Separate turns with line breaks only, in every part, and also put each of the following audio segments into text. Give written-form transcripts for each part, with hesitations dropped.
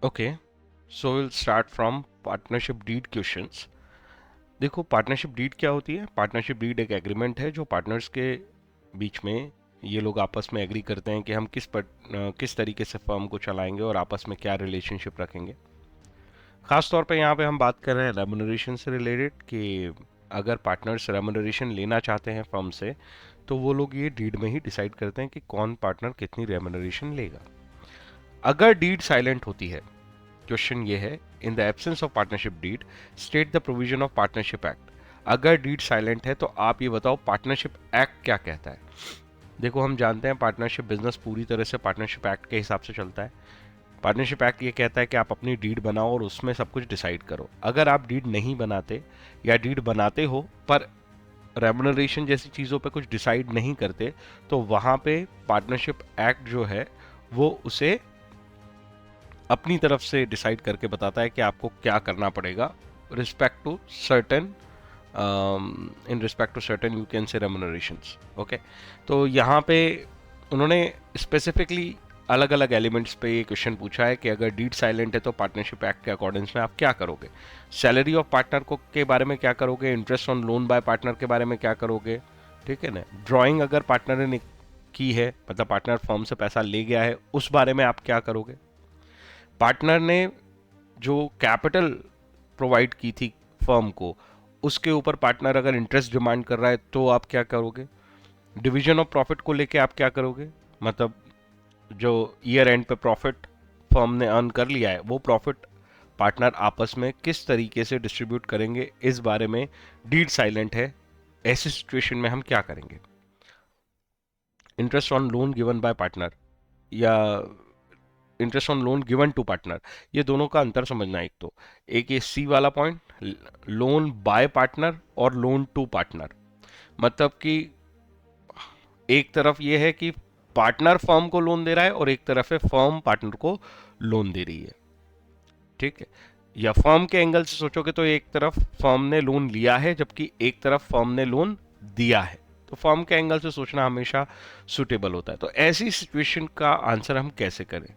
Okay, so will start from partnership deed questions. देखो, partnership deed क्या होती है? पार्टनरशिप डीड एक एग्रीमेंट है जो पार्टनर्स के बीच में ये लोग आपस में एग्री करते हैं कि हम किस तरीके से फर्म को चलाएंगे और आपस में क्या रिलेशनशिप रखेंगे। खास तौर पे यहाँ पे हम बात कर रहे हैं रेमुनरेशन से रिलेटेड कि अगर पार्टनर्स रेमुनरेशन लेना चाहते हैं फर्म से, तो वो लोग ये डीड में ही डिसाइड करते हैं कि कौन पार्टनर कितनी रेमुनरेशन लेगा। अगर डीड साइलेंट होती है, क्वेश्चन ये है, in the absence of partnership deed state the provision of partnership act. अगर डीड साइलेंट है तो आप ये बताओ पार्टनरशिप एक्ट क्या कहता है। देखो, हम जानते हैं पार्टनरशिप बिजनेस पूरी तरह से पार्टनरशिप एक्ट के हिसाब से चलता है। पार्टनरशिप एक्ट ये कहता है कि आप अपनी डीड बनाओ और उसमें सब कुछ डिसाइड करो। अगर आप डीड नहीं बनाते या डीड बनाते हो पर रेमुनरेशन जैसी चीज़ों पे कुछ डिसाइड नहीं करते, तो वहाँ पे पार्टनरशिप एक्ट जो है वो उसे अपनी तरफ से डिसाइड करके बताता है कि आपको क्या करना पड़ेगा respect to certain in respect to certain you can say remunerations. Okay, तो यहाँ पे उन्होंने स्पेसिफिकली अलग अलग एलिमेंट्स पे ये क्वेश्चन पूछा है कि अगर डीड साइलेंट है तो पार्टनरशिप एक्ट के अकॉर्डेंस में आप क्या करोगे। सैलरी ऑफ पार्टनर को के बारे में क्या करोगे, interest on loan by partner के बारे में क्या करोगे, ठीक है ना। ड्राइंग अगर पार्टनर ने की है, मतलब पार्टनर फर्म से पैसा ले गया है, उस बारे में आप क्या करोगे। पार्टनर ने जो कैपिटल प्रोवाइड की थी फर्म को, उसके ऊपर पार्टनर अगर इंटरेस्ट डिमांड कर रहा है तो आप क्या करोगे। डिवीजन ऑफ प्रॉफिट को लेके आप क्या करोगे, मतलब जो ईयर एंड पे प्रॉफिट फर्म ने अर्न कर लिया है वो प्रॉफिट पार्टनर आपस में किस तरीके से डिस्ट्रीब्यूट करेंगे, इस बारे में डीड साइलेंट है। ऐसी सिचुएशन में हम क्या करेंगे। Interest on loan given by partner या interest on loan given to partner, ये दोनों का अंतर समझना है। एक तो एक ये सी वाला पॉइंट, लोन बाय पार्टनर और लोन टू पार्टनर, मतलब कि एक तरफ ये है कि पार्टनर फर्म को लोन दे रहा है और एक तरफ है फर्म पार्टनर को लोन दे रही है, ठीक है। या फर्म के एंगल से सोचोगे तो एक तरफ फर्म ने लोन लिया है जबकि एक तरफ फर्म ने लोन दिया है, तो फर्म के एंगल से सोचना हमेशा सुटेबल होता है। तो ऐसी सिचुएशन का आंसर हम कैसे करें,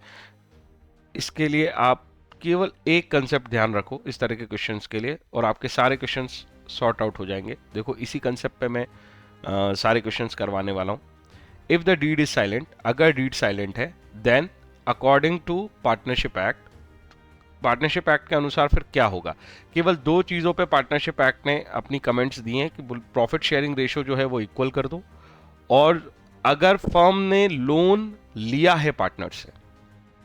इसके लिए आप केवल एक कंसेप्ट ध्यान रखो इस तरह के क्वेश्चंस के लिए और आपके सारे क्वेश्चंस सॉर्ट आउट हो जाएंगे। देखो, इसी कंसेप्ट पे मैं सारे क्वेश्चंस करवाने वाला हूँ। If the deed is silent, अगर डीड साइलेंट है, then according to partnership act, partnership act के अनुसार फिर क्या होगा। केवल दो चीज़ों पे पार्टनरशिप एक्ट ने अपनी कमेंट्स दिए हैं कि प्रॉफिट शेयरिंग रेशियो जो है वो इक्वल कर दो, और अगर फर्म ने लोन लिया है पार्टनर से,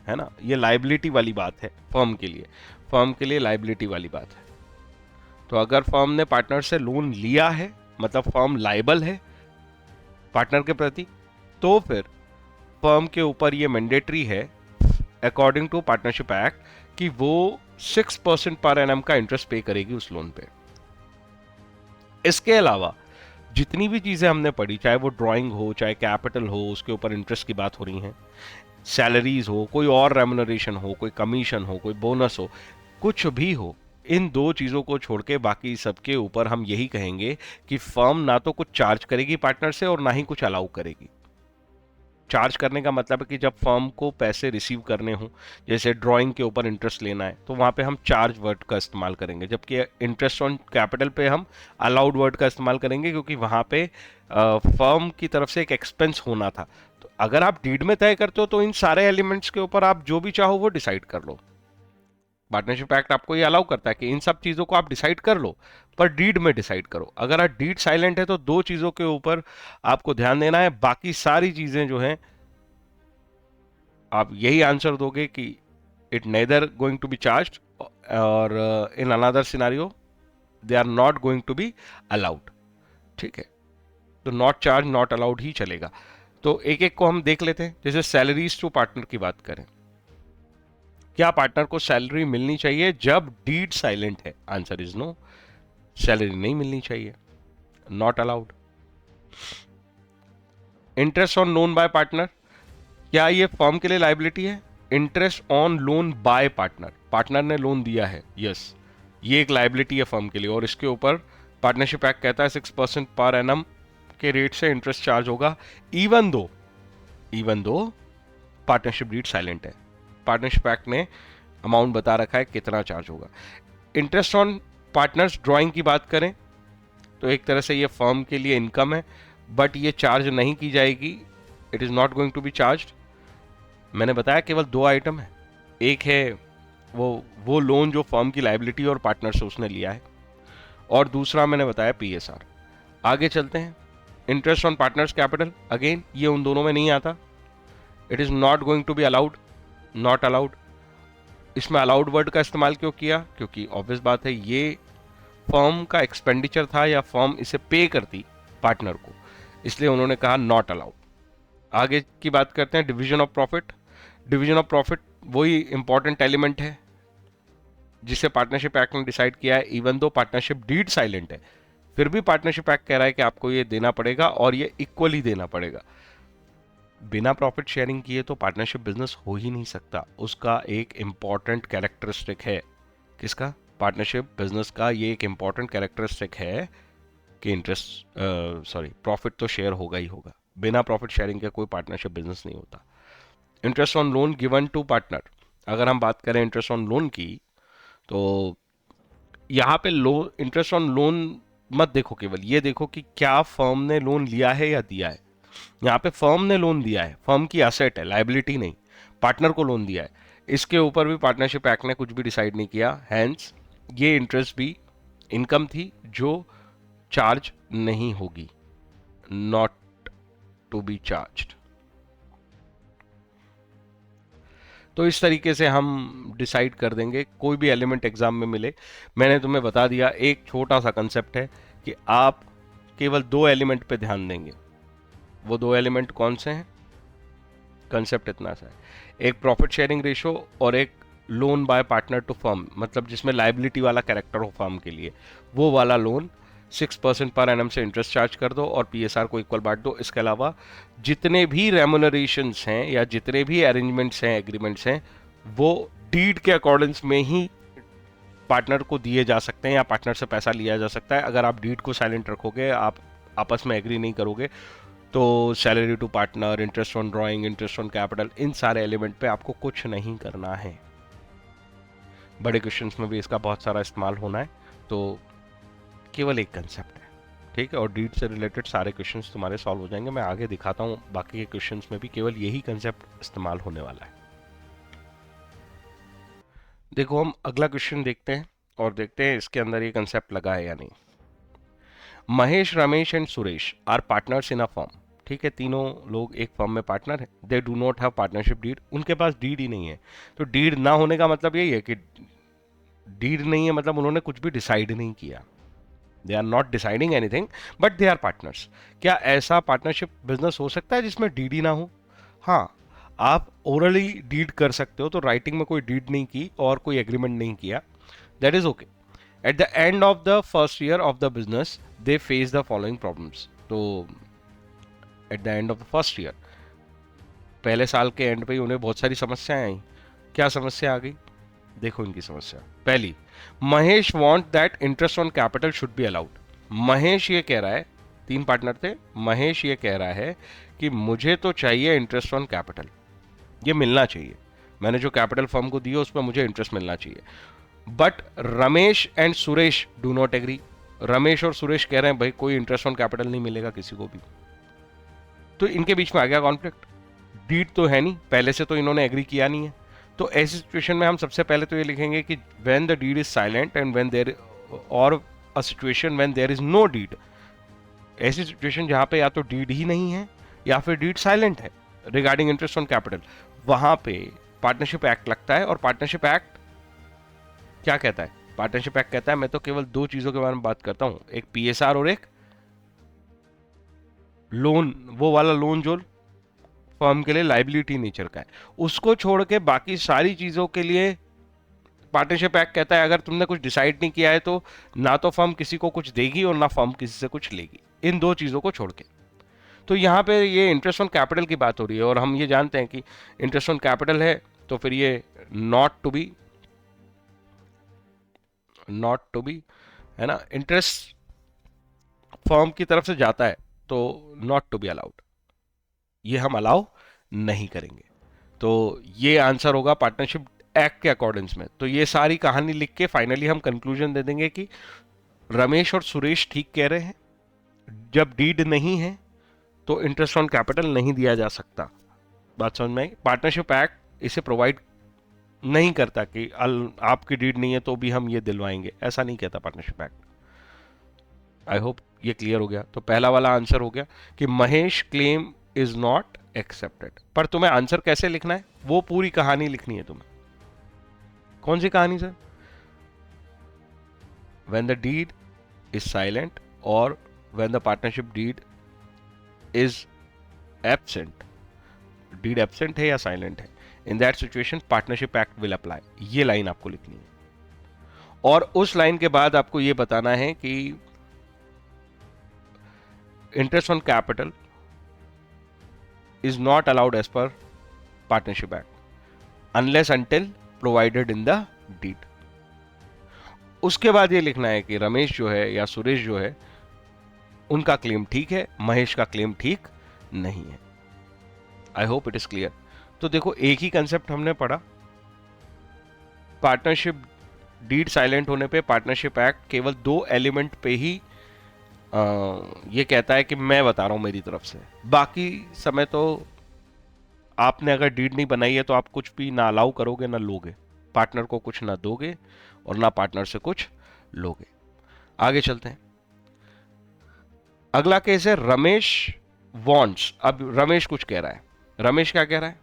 है ना, ये लाइबिलिटी वाली बात है फर्म के लिए, फर्म के लिए लाइबिलिटी वाली बात है। तो अगर फर्म ने पार्टनर से लोन लिया है, मतलब फर्म लाइबल है पार्टनर के प्रति, तो फिर फर्म के ऊपर ये मैंडेटरी है अकॉर्डिंग टू पार्टनरशिप एक्ट कि वो 6% पर एनम का इंटरेस्ट पे करेगी उस लोन पे। इसके अलावा जितनी भी चीजें हमने पढ़ी, चाहे वो ड्राइंग हो, चाहे कैपिटल हो, उसके ऊपर इंटरेस्ट की बात हो रही है, सैलरीज हो, कोई और रेमुनरेशन हो, कोई कमीशन हो, कोई बोनस हो, कुछ भी हो, इन दो चीज़ों को छोड़ के बाकी सबके ऊपर हम यही कहेंगे कि फर्म ना तो कुछ चार्ज करेगी पार्टनर से और ना ही कुछ अलाउ करेगी। चार्ज करने का मतलब है कि जब फर्म को पैसे रिसीव करने हो, जैसे ड्राइंग के ऊपर इंटरेस्ट लेना है, तो वहाँ पे हम चार्ज वर्ड का इस्तेमाल करेंगे, जबकि इंटरेस्ट ऑन कैपिटल पे हम अलाउड वर्ड का इस्तेमाल करेंगे, क्योंकि वहाँ पे फर्म की तरफ से एक एक्सपेंस होना था। तो अगर आप डीड में तय करते हो तो इन सारे एलिमेंट्स के ऊपर आप जो भी चाहो वो डिसाइड कर लो। पार्टनरशिप एक्ट आपको ये अलाउ करता है कि इन सब चीज़ों को आप डिसाइड कर लो, पर डीड में डिसाइड करो। अगर आप डीड साइलेंट है तो दो चीज़ों के ऊपर आपको ध्यान देना है, बाकी सारी चीज़ें जो हैं आप यही आंसर दोगे कि it neither going to be charge और in another scenario they are not going to be allowed, ठीक है। तो नॉट चार्ज नॉट अलाउड ही चलेगा। तो एक एक को हम देख लेते हैं। जैसे सैलरीज टू पार्टनर की बात करें, क्या पार्टनर को सैलरी मिलनी चाहिए जब डीड साइलेंट है? आंसर इज नो, सैलरी नहीं मिलनी चाहिए, not allowed. Interest on loan by partner, क्या ये फर्म के लिए लाइबिलिटी है? Interest on loan by partner, partner ने लोन दिया है, यस, ये एक लाइबिलिटी है फर्म के लिए, और इसके ऊपर पार्टनरशिप एक्ट कहता है 6% पर एनम के रेट से इंटरेस्ट चार्ज होगा, even though partnership deed silent है। पार्टनरशिप एक्ट ने अमाउंट बता रखा है कितना चार्ज होगा। इंटरेस्ट ऑन पार्टनर्स ड्राइंग की बात करें तो एक तरह से ये फर्म के लिए इनकम है, बट ये चार्ज नहीं की जाएगी, it is not going to be charge. मैंने बताया केवल दो आइटम है, एक है वो लोन जो फर्म की लाइबिलिटी और पार्टनर से उसने लिया है, और दूसरा मैंने बताया पीएसआर। आगे चलते हैं, interest on partners capital, again ये उन दोनों में नहीं आता, it is not going to be allowed, not allowed. इसमें अलाउड वर्ड का इस्तेमाल क्यों किया? क्योंकि ऑब्वियस बात है ये फर्म का एक्सपेंडिचर था या फर्म इसे पे करती पार्टनर को, इसलिए उन्होंने कहा नॉट अलाउड। आगे की बात करते हैं division of profit. Division of profit वही इंपॉर्टेंट एलिमेंट है जिसे पार्टनरशिप एक्ट ने डिसाइड किया है। Even though partnership deed silent है, फिर भी पार्टनरशिप एक्ट कह रहा है कि आपको ये देना पड़ेगा और ये इक्वली देना पड़ेगा। बिना प्रॉफिट शेयरिंग किए तो पार्टनरशिप बिजनेस हो ही नहीं सकता। उसका एक इंपॉर्टेंट कैरेक्टरिस्टिक है, किसका? पार्टनरशिप बिजनेस का ये एक इंपॉर्टेंट कैरेक्टरिस्टिक है कि प्रॉफिट तो शेयर होगा ही होगा। बिना प्रॉफिट शेयरिंग के कोई पार्टनरशिप बिजनेस नहीं होता। Interest on loan given to partner, अगर हम बात करें इंटरेस्ट ऑन लोन की, तो यहाँ पे इंटरेस्ट ऑन लोन मत देखो, केवल ये देखो कि क्या फर्म ने लोन लिया है या दिया है। यहाँ पे फर्म ने लोन दिया है, फर्म की एसेट है, लाइबिलिटी नहीं, पार्टनर को लोन दिया है। इसके ऊपर भी पार्टनरशिप एक्ट ने कुछ भी डिसाइड नहीं किया, हैंस ये इंटरेस्ट भी इनकम थी जो चार्ज नहीं होगी, नॉट टू बी चार्ज्ड। तो इस तरीके से हम डिसाइड कर देंगे, कोई भी एलिमेंट एग्जाम में मिले। मैंने तुम्हें बता दिया, एक छोटा सा कंसेप्ट है कि आप केवल दो एलिमेंट पे ध्यान देंगे। वो दो एलिमेंट कौन से हैं? कंसेप्ट इतना सा है, एक प्रॉफिट शेयरिंग रेशो और एक loan by partner to firm, मतलब जिसमें लाइबिलिटी वाला कैरेक्टर हो फर्म के लिए, वो वाला लोन 6% पर एनम से इंटरेस्ट चार्ज कर दो और पीएसआर को इक्वल बांट दो। इसके अलावा जितने भी रेमुनरेशंस हैं या जितने भी अरेंजमेंट्स हैं, एग्रीमेंट्स हैं, वो डीड के अकॉर्डेंस में ही पार्टनर को दिए जा सकते हैं या पार्टनर से पैसा लिया जा सकता है। अगर आप डीड को साइलेंट रखोगे, आप आपस में एग्री नहीं करोगे, तो salary to partner, interest on drawing, interest on capital, इन सारे एलिमेंट पे आपको कुछ नहीं करना है। बड़े क्वेश्चंस में भी इसका बहुत सारा इस्तेमाल होना है, तो केवल एक कंसेप्ट है, ठीक है, और डीड से रिलेटेड सारे क्वेश्चंस तुम्हारे सॉल्व हो जाएंगे। मैं आगे दिखाता हूँ बाकी के क्वेश्चंस में भी केवल यही कंसेप्ट इस्तेमाल होने वाला है। देखो हम अगला क्वेश्चन देखते हैं और देखते हैं इसके अंदर ये कंसेप्ट लगा है या नहीं। Mahesh, Ramesh and Suresh are partners in a firm, ठीक है, तीनों लोग एक फर्म में पार्टनर है। They do not have partnership deed, उनके पास डीड ही नहीं है। तो डीड ना होने का मतलब यही है कि डीड नहीं है मतलब उन्होंने कुछ भी डिसाइड नहीं किया, they are not deciding anything but they are partners. क्या ऐसा पार्टनरशिप बिजनेस हो सकता है जिसमें डीड ही ना हो? हाँ, आप ओरली डीड कर सकते हो, तो राइटिंग में कोई डीड नहीं की और कोई एग्रीमेंट नहीं किया, that is okay. At the end of the first year of the business they face the following problems. तो at the end of the first year, पहले साल के एंड पे ही उन्हें बहुत सारी समस्याएं आई। क्या समस्या आ गई? देखो इनकी समस्या। पहली, Mahesh want that interest on capital should be allowed. Mahesh ये कह रहा है, तीन पार्टनर थे, महेश ये कह रहा है कि मुझे तो चाहिए इंटरेस्ट ऑन कैपिटल, ये मिलना चाहिए, मैंने जो कैपिटल फर्म को दी उस पर मुझे इंटरेस्ट मिलना चाहिए। But Ramesh and Suresh do not agree. Ramesh और सुरेश कह रहे हैं भाई कोई इंटरेस्ट ऑन कैपिटल नहीं मिलेगा किसी को भी। तो इनके बीच में आ गया कॉन्फ्लिक्ट। डीड तो है नहीं, पहले से तो इन्होंने एग्री किया नहीं है। तो ऐसी सिचुएशन में हम सबसे पहले तो ये लिखेंगे कि when the deed is silent and when there, और a situation when there is no deed. ऐसी सिचुएशन जहां पे या तो डीड ही नहीं है या फिर डीड साइलेंट है रिगार्डिंग इंटरेस्ट ऑन कैपिटल, वहां पे पार्टनरशिप एक्ट लगता है। और पार्टनरशिप एक्ट क्या कहता है? पार्टनरशिप एक्ट कहता है, मैं तो केवल दो चीजों के बारे में बात करता हूं, एक पीएसआर और एक लोन, वो वाला लोन जो फर्म के लिए लाइबिलिटी नेचर का है, उसको छोड़ के बाकी सारी चीजों के लिए पार्टनरशिप एक्ट कहता है अगर तुमने कुछ डिसाइड नहीं किया है तो ना तो फर्म किसी को कुछ देगी और ना फर्म किसी से कुछ लेगी, इन दो चीजों को छोड़ के। तो यहाँ पे ये इंटरेस्ट ऑन कैपिटल की बात हो रही है और हम ये जानते हैं कि इंटरेस्ट ऑन कैपिटल है तो फिर ये नॉट टू बी है ना, इंटरेस्ट फर्म की तरफ से जाता है तो नॉट टू बी अलाउड, ये हम अलाउ नहीं करेंगे। तो ये आंसर होगा पार्टनरशिप एक्ट के अकॉर्डेंस में। तो ये सारी कहानी लिख के फाइनली हम कंक्लूजन दे देंगे कि रमेश और सुरेश ठीक कह रहे हैं, जब डीड नहीं है तो इंटरेस्ट ऑन कैपिटल नहीं दिया जा सकता। बात समझ में आई? पार्टनरशिप एक्ट इसे प्रोवाइड नहीं करता कि आपकी डीड नहीं है तो भी हम ये दिलवाएंगे, ऐसा नहीं कहता पार्टनरशिप एक्ट। आई होप ये क्लियर हो गया। तो पहला वाला आंसर हो गया कि Mahesh claim is not accepted. पर तुम्हें आंसर कैसे लिखना है, वो पूरी कहानी लिखनी है तुम्हें। कौन सी कहानी sir? when the deed is silent or when the partnership deed is absent, deed absent है या silent है, in that situation partnership act will apply। ये लाइन आपको लिखनी है और उस लाइन के बाद आपको ये बताना है कि interest on capital is not allowed as per partnership act unless until provided in the deed। उसके बाद ये लिखना है कि रमेश जो है या सुरेश जो है उनका क्लेम ठीक है, महेश का क्लेम ठीक नहीं है। I hope it is clear. तो देखो एक ही कंसेप्ट हमने पढ़ा। पार्टनरशिप डीड साइलेंट होने पे पार्टनरशिप एक्ट केवल 2 एलिमेंट पे ही ये कहता है कि मैं बता रहा हूं मेरी तरफ से, बाकी समय तो आपने अगर डीड नहीं बनाई है तो आप कुछ भी ना अलाउ करोगे ना लोगे, पार्टनर को कुछ ना दोगे और ना पार्टनर से कुछ लोगे। आगे चलते हैं। अगला केस है रमेश वॉन्ट्स। अब रमेश कुछ कह रहा है। रमेश क्या कह रहा है?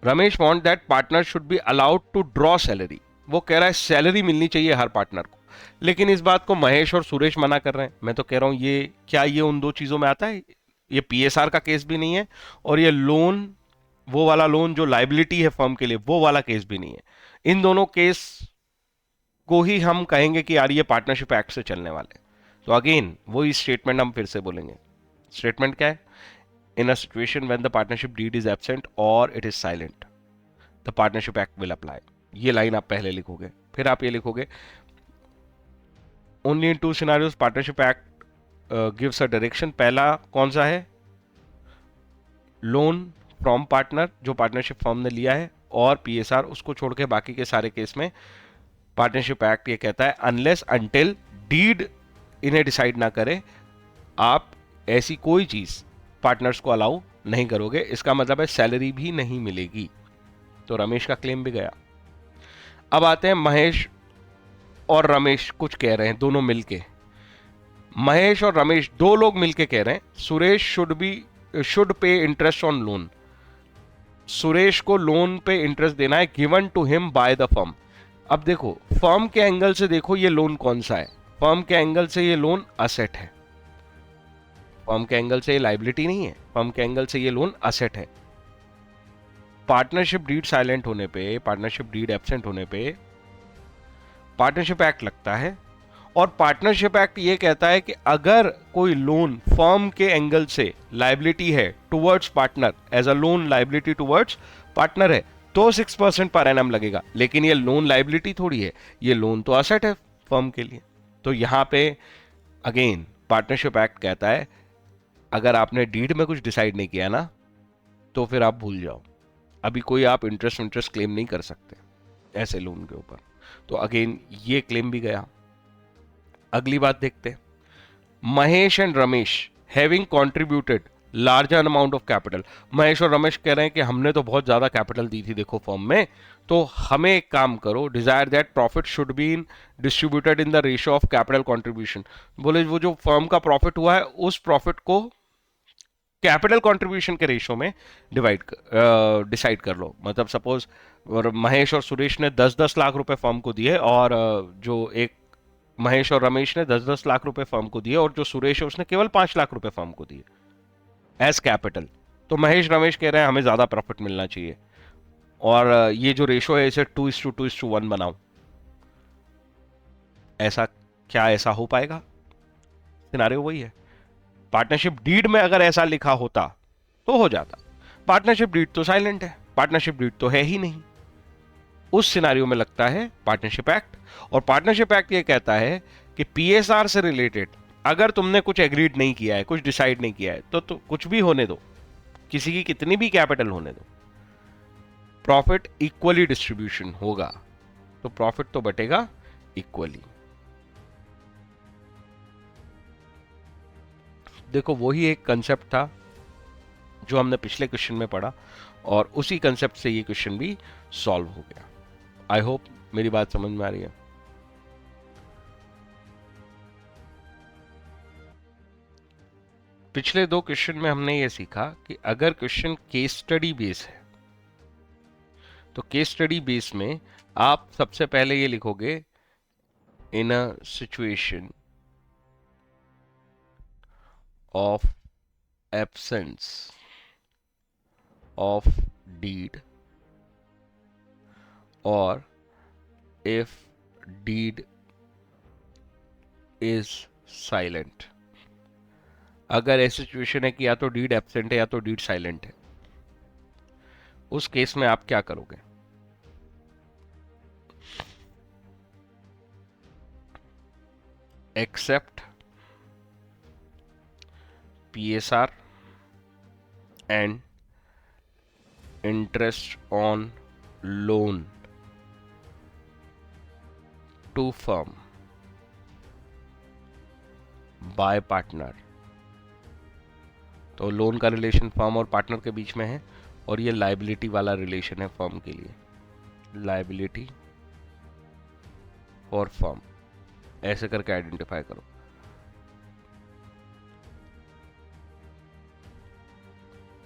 Ramesh want that partner should be allowed to draw salary. वो कह रहा है सैलरी मिलनी चाहिए हर पार्टनर को, लेकिन इस बात को महेश और सुरेश मना कर रहे हैं। मैं तो कह रहा हूं ये क्या ये उन 2 चीजों में आता है? ये पीएसआर का केस भी नहीं है और ये लोन, वो वाला लोन जो लाइबिलिटी है फर्म के लिए, वो वाला केस भी नहीं है। इन दोनों केस को ही हम कहेंगे कि यार ये पार्टनरशिप एक्ट से चलने वाले। तो अगेन वही स्टेटमेंट हम फिर से बोलेंगे। स्टेटमेंट क्या है? In a situation when the partnership deed is absent और it is silent, the partnership act will apply. ये लाइन आप पहले लिखोगे, फिर आप ये लिखोगे only in 2 scenarios partnership act gives a direction. पहला कौन सा है? लोन फ्रॉम पार्टनर जो पार्टनरशिप फर्म ने लिया है, और पीएसआर, उसको छोड़ के बाकी के सारे केस में पार्टनरशिप एक्ट ये कहता है अनलेस अनटिल डीड इन्हें डिसाइड ना करे आप ऐसी कोई चीज पार्टनर्स को अलाउ नहीं करोगे। इसका मतलब है सैलरी भी नहीं मिलेगी। तो रमेश का क्लेम भी गया। अब आते हैं महेश और रमेश कुछ कह रहे हैं दोनों मिलके। महेश और रमेश 2 लोग मिलके कह रहे हैं Suresh should pay interest on loan. Suresh को लोन पे इंटरेस्ट देना है given to him by the firm. अब देखो फर्म के एंगल से देखो ये लोन कौन सा है। फर्म के एंगल से ये लोन असेट है, फर्म के एंगल से ये लाइबिलिटी नहीं है, फर्म के एंगल से ये लोन असेट है। पार्टनरशिप डीड साइलेंट होने पे, पार्टनरशिप डीड एब्सेंट होने पे पार्टनरशिप एक्ट लगता है और पार्टनरशिप एक्ट ये कहता है कि अगर कोई लोन फर्म के एंगल से लाइबिलिटी है towards partner, as a loan liability towards partner है, तो 6% पर एनम लगेगा। लेकिन ये लोन लाइबिलिटी थोड़ी है, ये लोन तो असेट है फर्म के लिए। तो यहां पे अगेन पार्टनरशिप एक्ट कहता है अगर आपने डीड में कुछ डिसाइड नहीं किया ना तो फिर आप भूल जाओ, अभी कोई आप इंटरेस्ट क्लेम नहीं कर सकते ऐसे लोन के ऊपर। तो अगेन ये क्लेम भी गया। अगली बात देखते हैं। Mahesh and Ramesh having contributed larger amount of capital. Mahesh और रमेश कह रहे हैं कि हमने तो बहुत ज्यादा कैपिटल दी थी देखो फर्म में, तो हमें एक काम करो, desire that profit should be in distributed in the ratio of capital contribution. बोले वो जो फर्म का प्रॉफिट हुआ है उस प्रॉफिट को कैपिटल कंट्रीब्यूशन के रेशियो में डिसाइड कर लो। मतलब सपोज महेश और सुरेश ने 10-10 लाख रुपए फर्म को दिए और जो एक महेश और रमेश ने 10-10 लाख रुपए फर्म को दिए और जो सुरेश है उसने केवल 5 लाख रुपए फर्म को दिए एज कैपिटल। तो महेश रमेश कह रहे हैं हमें ज्यादा प्रॉफिट मिलना चाहिए और ये जो रेशो है इसे 2:2:1 बनाओ। ऐसा क्या ऐसा हो पाएगा? सिनारियो वही है। पार्टनरशिप डीड में अगर ऐसा लिखा होता तो हो जाता। पार्टनरशिप डीड तो साइलेंट है, पार्टनरशिप डीड तो है ही नहीं। उस सिनारियो में लगता है पार्टनरशिप एक्ट, और पार्टनरशिप एक्ट ये कहता है कि पीएसआर से रिलेटेड अगर तुमने कुछ एग्रीड नहीं किया है, कुछ डिसाइड नहीं किया है, तो कुछ भी होने दो, किसी की कितनी भी कैपिटल होने दो, प्रॉफिट इक्वली डिस्ट्रीब्यूशन होगा, तो प्रॉफिट तो बटेगा इक्वली। देखो वही एक कंसेप्ट था जो हमने पिछले क्वेश्चन में पढ़ा, और उसी कंसेप्ट से ये क्वेश्चन भी सॉल्व हो गया। आई होप मेरी बात समझ में आ रही है। पिछले दो क्वेश्चन में हमने ये सीखा कि अगर क्वेश्चन केस स्टडी बेस है, तो केस स्टडी बेस में आप सबसे पहले ये लिखोगे, in a situation of absence of deed or if deed is silent। अगर ऐसी सिचुएशन है कि या तो डीड एब्सेंट है या तो डीड साइलेंट है, उस केस में आप क्या करोगे? Except PSR and interest on loan to firm by partner। तो लोन का रिलेशन फर्म और पार्टनर के बीच में है, और ये लाइबिलिटी वाला रिलेशन है फर्म के लिए, लाइबिलिटी फॉर फर्म, ऐसे करके आइडेंटिफाई करो।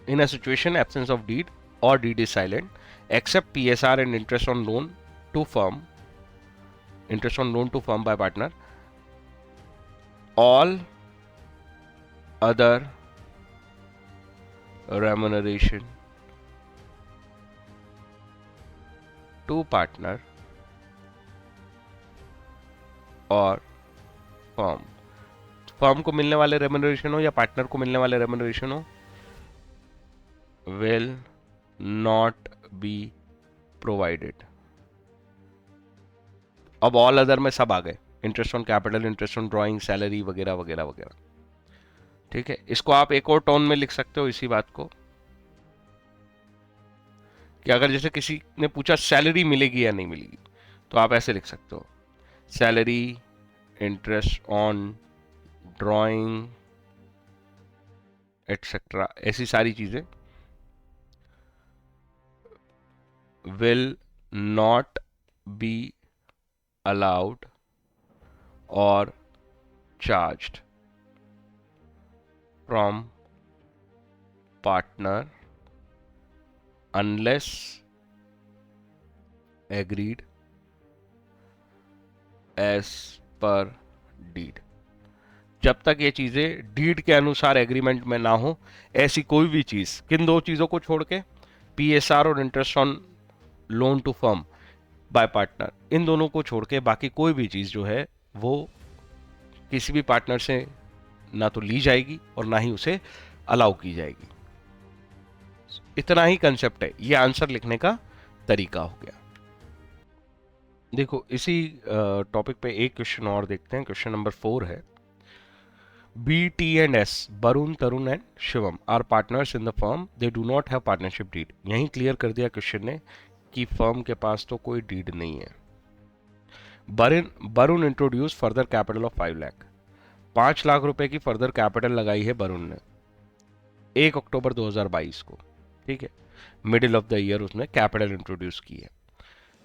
In a situation absence of deed or deed is silent, except PSR and interest on loan to firm by partner, all other remuneration to partner और firm को मिलने वाले remuneration हो या partner को मिलने वाले रेम्यूनरेशन हो, will not be provided। अब ऑल अदर में सब आ गए, interest on capital, interest on drawing, salary वगैरह वगैरह वगैरह। ठीक है, इसको आप एक और टोन में लिख सकते हो इसी बात को, कि अगर जैसे किसी ने पूछा सैलरी मिलेगी या नहीं मिलेगी, तो आप ऐसे लिख सकते हो, salary, interest on drawing etcetera, ऐसी सारी चीजें will not be allowed or charged from partner unless agreed as per deed। जब तक ये चीजें डीड के अनुसार एग्रीमेंट में ना हो, ऐसी कोई भी चीज, किन दो चीजों को छोड़ के, PSR और interest on loan to firm by partner, इन दोनों को छोड़ के बाकी कोई भी चीज जो है वो किसी भी पार्टनर से ना तो ली जाएगी और ना ही उसे अलाउ की जाएगी। इतना ही कंसेप्ट है, ये आंसर लिखने का तरीका हो गया। देखो इसी टॉपिक पे एक क्वेश्चन और देखते हैं, क्वेश्चन नंबर 4 है, BT&S, Varun, Tarun and Shivam are partners in the firm, they do not have partnership deed. यहीं क्लियर कर दिया क्वेश्चन ने कि फर्म के पास तो कोई डीड नहीं है। Varun introduce further capital of 5 lakh, 5 lakh रुपए की फर्दर कैपिटल लगाई है वरुण ने 1 अक्टूबर 2022 को। ठीक है, मिडिल ऑफ द ईयर उसने कैपिटल इंट्रोड्यूस की है।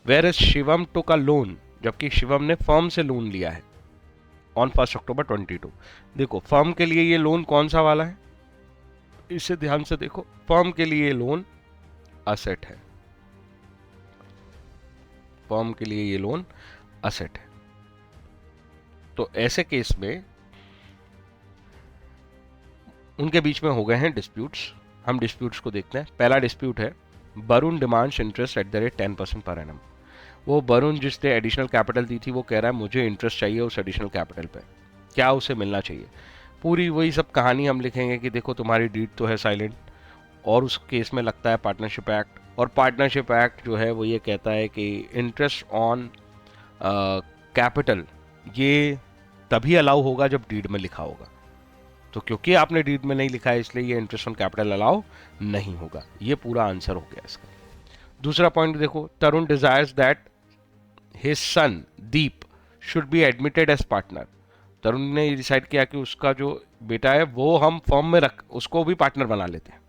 Where is Shivam took a loan, जबकि शिवम ने फर्म से लोन लिया है ऑन 1 अक्टूबर 22। देखो फर्म के लिए ये लोन कौन सा वाला है, इसे ध्यान से देखो, फर्म के लिए ये लोन असेट है, फर्म के लिए ये लोन असेट है। तो ऐसे केस में उनके बीच में हो गए हैं डिस्प्यूट्स। हम डिस्प्यूट्स को देखते हैं। पहला डिस्प्यूट है, Varun demands interest at the rate 10% per annum. वो वरुण जिसने एडिशनल कैपिटल दी थी वो कह रहा है मुझे इंटरेस्ट चाहिए उस एडिशनल कैपिटल पे, क्या उसे मिलना चाहिए। पूरी वही सब कहानी हम लिखेंगे कि देखो तुम्हारी डीड तो है साइलेंट, और उस केस में लगता है पार्टनरशिप एक्ट, और पार्टनरशिप एक्ट जो है वो ये कहता है कि इंटरेस्ट ऑन कैपिटल ये तभी अलाउ होगा जब डीड में लिखा होगा। तो क्योंकि आपने डीड में नहीं लिखा है इसलिए ये इंटरेस्ट ऑन कैपिटल अलाउ नहीं होगा। ये पूरा आंसर हो गया इसका। दूसरा पॉइंट देखो, Tarun desires that his son Deep should be admitted as partner. Tarun ने डिसाइड किया कि उसका जो बेटा है वो हम फर्म में रख, उसको भी पार्टनर बना लेते हैं।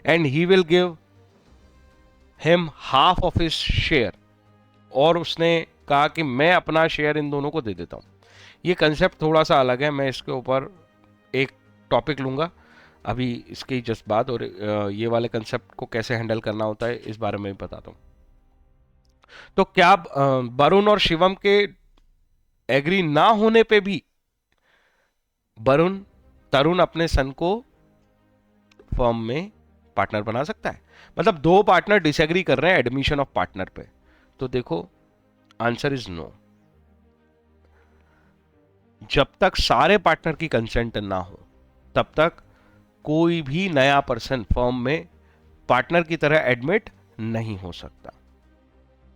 And he will give him half of his share, और उसने कहा कि मैं अपना शेयर इन दोनों को दे देता हूं। ये कंसेप्ट थोड़ा सा अलग है, मैं इसके ऊपर एक टॉपिक लूंगा अभी इसके जस्ट बाद, और ये वाले कंसेप्ट को कैसे हैंडल करना होता है इस बारे में भी बताता हूं। तो क्या वरुण और शिवम के एग्री ना होने पे भी तरुण अपने सन को फर्म में पार्टनर बना सकता है? मतलब दो पार्टनर डिसएग्री कर रहे हैं एडमिशन ऑफ पार्टनर पे, तो देखो आंसर इज नो। जब तक सारे पार्टनर की कंसेंट ना हो तब तक कोई भी नया पर्सन फर्म में पार्टनर की तरह एडमिट नहीं हो सकता।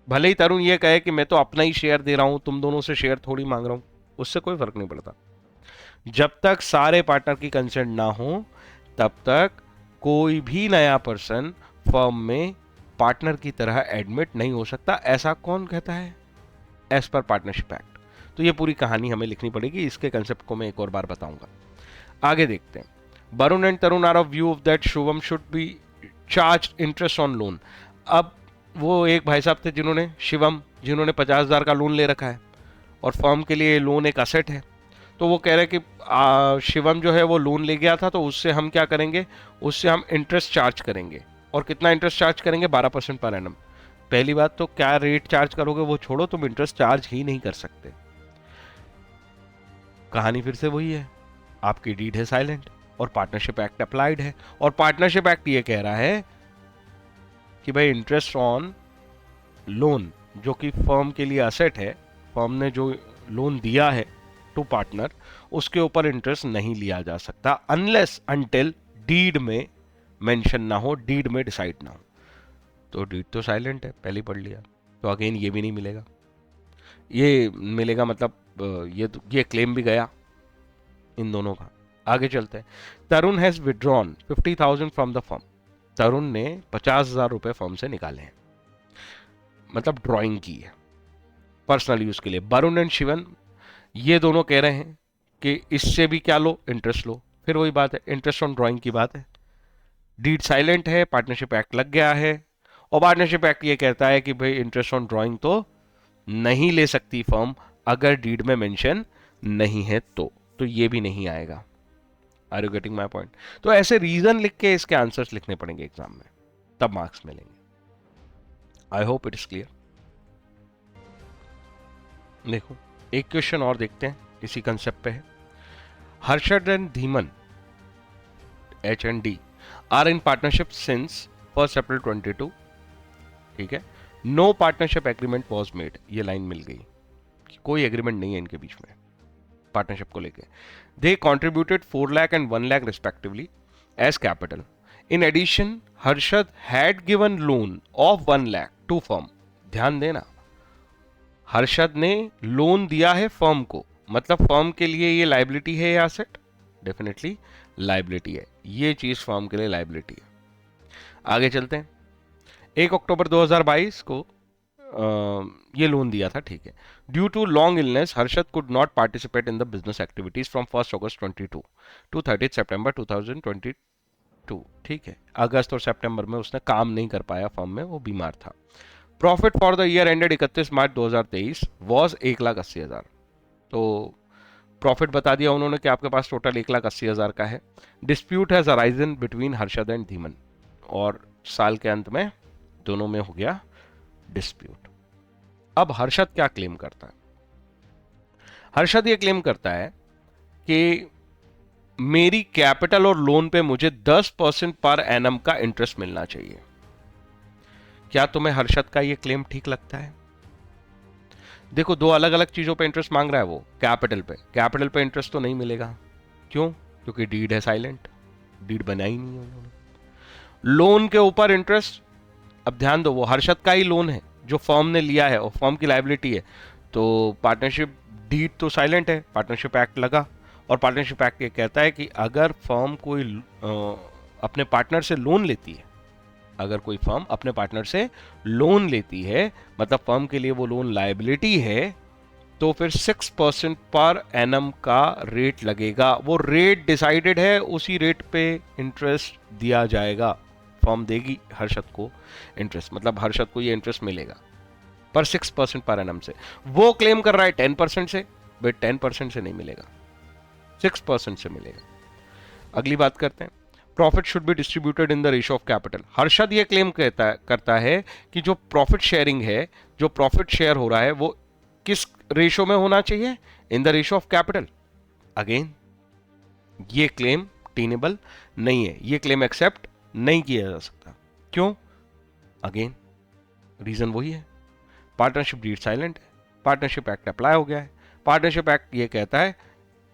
भले ही तरुण ये कहे कि मैं तो अपना ही शेयर दे रहा हूं, तुम दोनों से शेयर थोड़ी मांग रहा हूं, उससे कोई फर्क नहीं पड़ता। जब तक सारे पार्टनर की कंसेंट ना हो तब तक कोई भी नया पर्सन फर्म में पार्टनर की तरह एडमिट नहीं हो सकता। ऐसा कौन कहता है? As per partnership act. तो ये पूरी कहानी हमें लिखनी पड़ेगी, इसके कंसेप्ट को मैं एक और बार बताऊंगा। आगे देखते हैं। Varun and Tarun are of view of that Shubham should be charge interest on loan. अब वो एक भाई साहब थे जिन्होंने 50,000 का लोन ले रखा है और फर्म के लिए लोन एक असेट है। तो वो कह रहे हैं कि शिवम जो है वो लोन ले गया था, तो उससे हम क्या करेंगे, उससे हम इंटरेस्ट चार्ज करेंगे। और कितना इंटरेस्ट चार्ज करेंगे? 12% पर एनम। पहली बात तो क्या रेट चार्ज करोगे वो छोड़ो, तुम इंटरेस्ट चार्ज ही नहीं कर सकते। कहानी फिर से वही है, आपकी डीड है साइलेंट और पार्टनरशिप एक्ट अप्लाइड है, और पार्टनरशिप एक्ट ये कह रहा है कि भाई इंटरेस्ट ऑन लोन जो कि फर्म के लिए असेट है, फर्म ने जो लोन दिया है टू पार्टनर, उसके ऊपर इंटरेस्ट नहीं लिया जा सकता अनलेस अनटिल डीड में मेंशन ना हो, डीड में डिसाइड ना हो। तो डीड तो साइलेंट है, पहले ही पढ़ लिया, तो अगेन ये भी नहीं मिलेगा। ये मिलेगा मतलब ये क्लेम भी गया इन दोनों का। आगे चलते हैं। Tarun has withdrawn 50,000 from the firm. Tarun ने 50,000 रुपए फर्म से निकाले हैं, मतलब ड्राइंग की है पर्सनल यूज के लिए। वरुण एंड शिवन ये दोनों कह रहे हैं कि इससे भी क्या लो, इंटरेस्ट लो। फिर वही बात है, इंटरेस्ट ऑन ड्राइंग की बात है। डीड साइलेंट है, पार्टनरशिप एक्ट लग गया है, और पार्टनरशिप एक्ट ये कहता है कि भाई इंटरेस्ट ऑन ड्राइंग तो नहीं ले सकती फर्म अगर डीड में मेंशन नहीं है तो ये भी नहीं आएगा। Are you getting my point? तो ऐसे रीजन लिख के इसके आंसर्स लिखने पड़ेंगे एग्जाम में, तब मार्क्स मिलेंगे। I hope it is clear. देखो एक क्वेश्चन और देखते हैं, इसी कंसेप्ट पे है। Harshad and Dhiman H&D are in partnership since 1 April 22। ठीक है, no partnership agreement was made. ये लाइन मिल गई, कोई एग्रीमेंट नहीं है इनके बीच में पार्टनरशिप को लेके। They contributed 4 lakh and 1 lakh respectively as capital. In addition Harshad had given loan of 1 lakh to firm. ध्यान देना, हर्षद ने लोन दिया है फर्म को, मतलब फर्म के लिए ये लाइबिलिटी है या एसेट? डेफिनेटली लाइबिलिटी है, ये चीज फर्म के लिए लाइबिलिटी है। आगे चलते हैं। 1 अक्टूबर 2022 को ये लोन दिया था, ठीक है। Due to long illness Harshad could not participate in the business activities from 1 August 22 to 30 September 2022। ठीक है, अगस्त और सितंबर में उसने काम नहीं कर पाया फर्म में, वो बीमार था। Profit for the year ended 31 March 2023 was 1,80,000। तो प्रॉफिट बता दिया उन्होंने कि आपके पास टोटल 1,80,000 का है। Dispute has arisen between Harshad and Dhiman, और साल के अंत में दोनों में हो गया डिस्प्यूट। अब हर्षद क्या क्लेम करता है? हर्षद ये क्लेम करता है कि मेरी कैपिटल और लोन पे मुझे 10% पर एनम का इंटरेस्ट मिलना चाहिए। क्या तुम्हें हर्षद का ये क्लेम ठीक लगता है? देखो दो अलग अलग चीजों पे इंटरेस्ट मांग रहा है वो। कैपिटल पे इंटरेस्ट तो नहीं मिलेगा, क्यों? क्योंकि डीड है साइलेंट, डीड बनाई नहीं है उन्होंने। लोन के ऊपर इंटरेस्ट, अब ध्यान दो वो हर्षद का ही लोन है जो फर्म ने लिया है और फर्म की लायबिलिटी है, तो पार्टनरशिप डीड तो साइलेंट है, पार्टनरशिप एक्ट लगा। और पार्टनरशिप एक्ट ये कहता है कि अगर फर्म कोई अपने पार्टनर से लोन लेती है अगर कोई फर्म अपने पार्टनर से लोन लेती है, मतलब फर्म के लिए वो लोन लायबिलिटी है, तो फिर 6% पर एनम का रेट लगेगा। वो रेट डिसाइडेड है, उसी रेट पे इंटरेस्ट दिया जाएगा। फर्म देगी हर्षद को इंटरेस्ट, मतलब हर्षद को ये इंटरेस्ट मिलेगा पर 6% पर एनम से। वो क्लेम कर रहा है 10% से, बट 10% से नहीं मिलेगा, 6% से मिलेगा। अगली बात करते हैं, profit should be distributed in the ratio of capital. Harshad ये क्लेम करता है कि जो प्रॉफिट शेयरिंग है, जो प्रॉफिट शेयर हो रहा है, वो किस रेशियो में होना चाहिए? In the ratio of capital. Again ये क्लेम टेनेबल नहीं है, ये क्लेम एक्सेप्ट नहीं किया जा सकता। क्यों? अगेन रीजन वही है, पार्टनरशिप डीड साइलेंट है, पार्टनरशिप एक्ट अप्लाई हो गया है। पार्टनरशिप एक्ट ये कहता है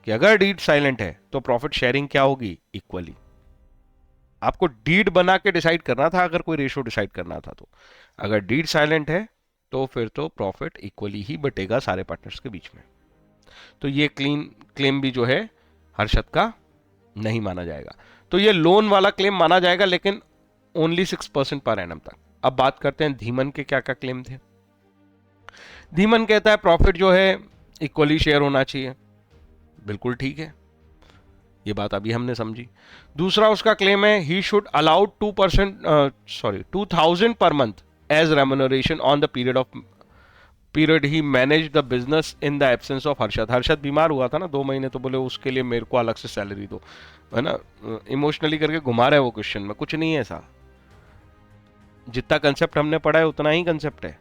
कि अगर डीड साइलेंट है तो प्रॉफिट शेयरिंग क्या होगी? इक्वली। आपको डीड बना के डिसाइड करना था, अगर कोई रेशियो डिसाइड करना था तो। अगर डीड साइलेंट है तो फिर तो प्रॉफिट इक्वली ही बटेगा सारे पार्टनर्स के बीच में। तो ये क्लेम भी जो है हर्षद का नहीं माना जाएगा। तो ये लोन वाला क्लेम माना जाएगा, लेकिन ओनली 6% पर एनम तक। अब बात करते हैं धीमन के क्या क्या क्लेम थे। धीमन कहता है प्रॉफिट जो है इक्वली शेयर होना चाहिए, बिल्कुल ठीक है, ये बात अभी हमने समझी। दूसरा उसका क्लेम है he should allowed 2,000 per month as remuneration on the period he manage the business in the absence of Harshad. Harshad बीमार हुआ था ना 2 महीने, तो बोले उसके लिए मेरे को अलग से सैलरी दो, है ना। इमोशनली करके घुमा रहा है वो क्वेश्चन में, कुछ नहीं है ऐसा। जितना कंसेप्ट हमने पढ़ा है उतना ही कंसेप्ट है।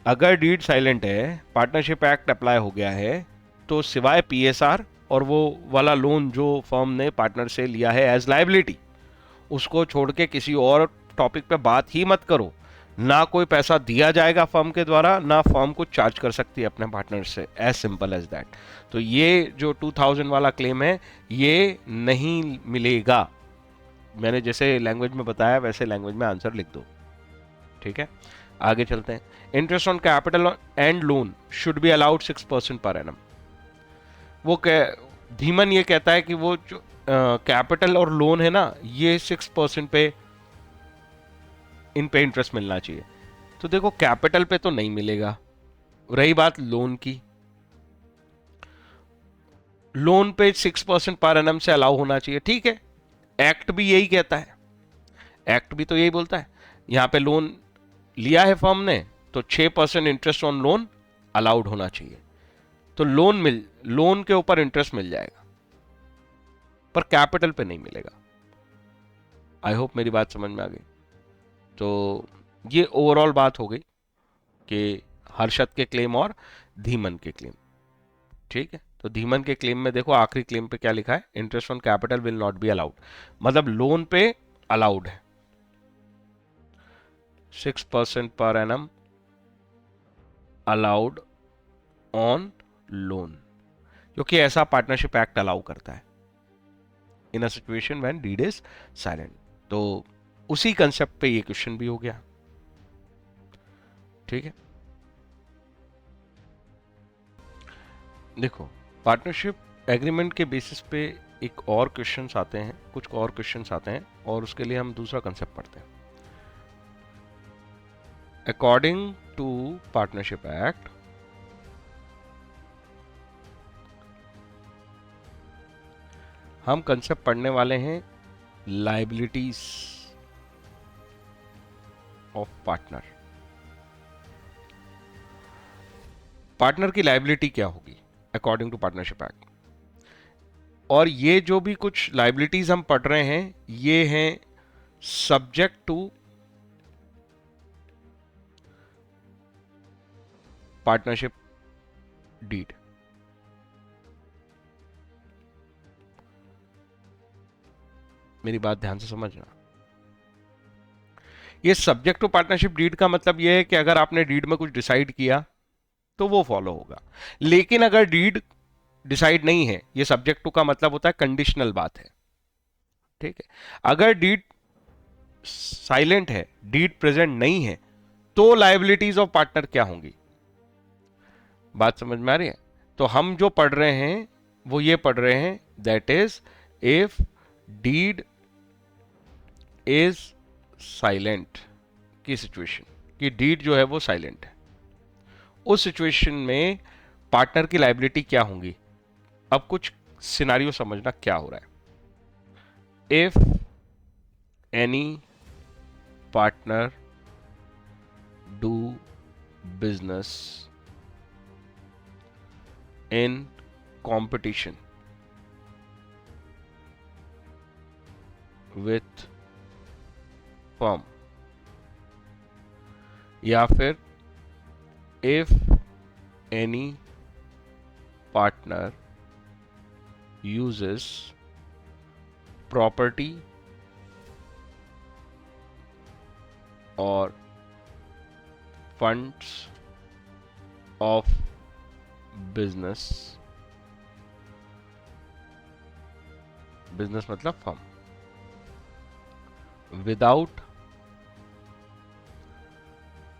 अगर डीड साइलेंट है, पार्टनरशिप एक्ट अप्लाई हो गया है, तो सिवाय पीएसआर और वो वाला लोन जो फर्म ने पार्टनर से लिया है एज लायबिलिटी, उसको छोड़ के किसी और टॉपिक पे बात ही मत करो। ना कोई पैसा दिया जाएगा फर्म के द्वारा, ना फर्म को चार्ज कर सकती है अपने पार्टनर से, एज सिंपल एज दैट। तो ये जो 2000 वाला क्लेम है ये नहीं मिलेगा। मैंने जैसे लैंग्वेज में बताया वैसे लैंग्वेज में आंसर लिख दो, ठीक है। आगे चलते हैं, interest on capital and loan should be allowed 6% per annum. वो धीमन ये कहता है कि वो जो कैपिटल और लोन है ना, ये 6% पे इन पे इंटरेस्ट मिलना चाहिए। तो देखो कैपिटल पे तो नहीं मिलेगा। रही बात लोन की, लोन पे 6% पर एनम से अलाउ होना चाहिए, ठीक है। एक्ट भी यही कहता है, एक्ट भी तो यही बोलता है। यहां पे लोन लिया है फर्म ने तो 6% इंटरेस्ट ऑन लोन अलाउड होना चाहिए, तो लोन के ऊपर इंटरेस्ट मिल जाएगा, पर कैपिटल पे नहीं मिलेगा। आई होप मेरी बात समझ में आ गई। तो ये ओवरऑल बात हो गई कि हर्षद के क्लेम और धीमन के क्लेम, ठीक है। तो धीमन के क्लेम में देखो आखिरी क्लेम पे क्या लिखा है, interest on capital will not be allowed, मतलब लोन पे अलाउड है 6% per annum allowed on loan, क्योंकि ऐसा पार्टनरशिप एक्ट अलाउ करता है in a situation when deed is silent. तो उसी कंसेप्ट पे ये क्वेश्चन भी हो गया, ठीक है। देखो पार्टनरशिप एग्रीमेंट के बेसिस पे एक और क्वेश्चंस आते हैं, कुछ और क्वेश्चंस आते हैं, और उसके लिए हम दूसरा कंसेप्ट पढ़ते हैं। अकॉर्डिंग टू पार्टनरशिप एक्ट, हम कंसेप्ट पढ़ने वाले हैं लायबिलिटीज ऑफ पार्टनर। पार्टनर की लायबिलिटी क्या होगी अकॉर्डिंग टू पार्टनरशिप एक्ट, और ये जो भी कुछ लायबिलिटीज हम पढ़ रहे हैं ये हैं सब्जेक्ट टू पार्टनरशिप डीड। मेरी बात ध्यान से समझना, ये सब्जेक्ट टू पार्टनरशिप डीड का मतलब ये है कि अगर आपने डीड में कुछ डिसाइड किया तो वो फॉलो होगा, लेकिन अगर डीड डिसाइड नहीं है, ये सब्जेक्ट टू का मतलब होता है कंडीशनल बात है, ठीक है। अगर डीड साइलेंट है, डीड प्रेजेंट नहीं है, तो लायबिलिटीज ऑफ पार्टनर क्या होंगी? बात समझ में आ रही है? तो हम जो पढ़ रहे हैं वो ये पढ़ रहे हैं, that is if deed is silent की सिचुएशन, कि डीड जो है वो साइलेंट है, उस सिचुएशन में पार्टनर की लायबिलिटी क्या होंगी? अब कुछ सिनारियो समझना क्या हो रहा है। If any partner do business in competition with firm, या फिर if any partner uses property or funds of business, business मतलब firm, without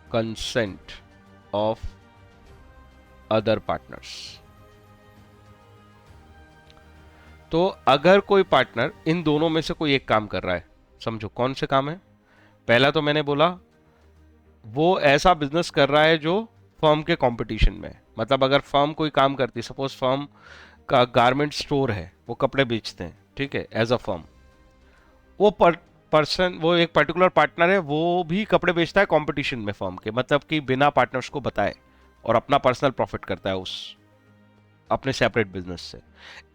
consent of other partners। तो अगर कोई पार्टनर इन दोनों में से कोई एक काम कर रहा है, समझो कौन से काम है। पहला तो मैंने बोला वो ऐसा बिजनेस कर रहा है जो फर्म के कंपटीशन में है। मतलब अगर फर्म कोई काम करती है, सपोज फर्म का गारमेंट स्टोर है, वो कपड़े बेचते हैं, ठीक है, एज अ फर्म, वो पर्सन, वो एक पर्टिकुलर पार्टनर है, वो भी कपड़े बेचता है कंपटीशन में फर्म के, मतलब कि बिना पार्टनर्स को बताए, और अपना पर्सनल प्रॉफिट करता है उस अपने सेपरेट बिजनेस से।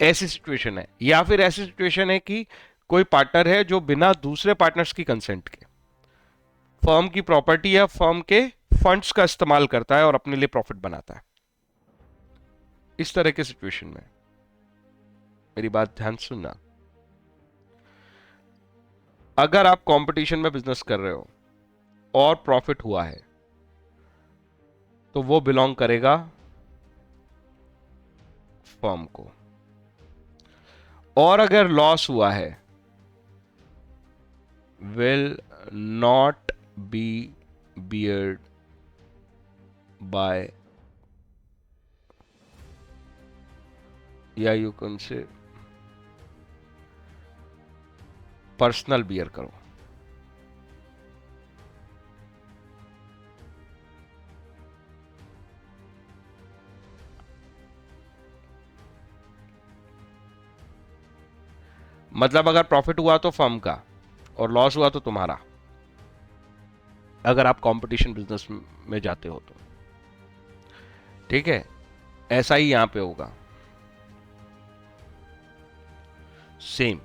ऐसी सिचुएशन है। या फिर ऐसी सिचुएशन है कि कोई पार्टनर है जो बिना दूसरे पार्टनर्स की कंसेंट के फर्म की प्रॉपर्टी या फर्म के फंड्स का इस्तेमाल करता है और अपने लिए प्रॉफिट बनाता है। इस तरह के सिचुएशन में मेरी बात ध्यान सुनना, अगर आप कंपटीशन में बिजनेस कर रहे हो और प्रॉफिट हुआ है तो वो बिलोंग करेगा फर्म को, और अगर लॉस हुआ है will not be beared by, या you can say personal bear करो। मतलब अगर प्रॉफिट हुआ तो फर्म का और लॉस हुआ तो तुम्हारा, अगर आप कंपटीशन बिजनेस में जाते हो तो। ठीक है, ऐसा ही यहां पे होगा, same,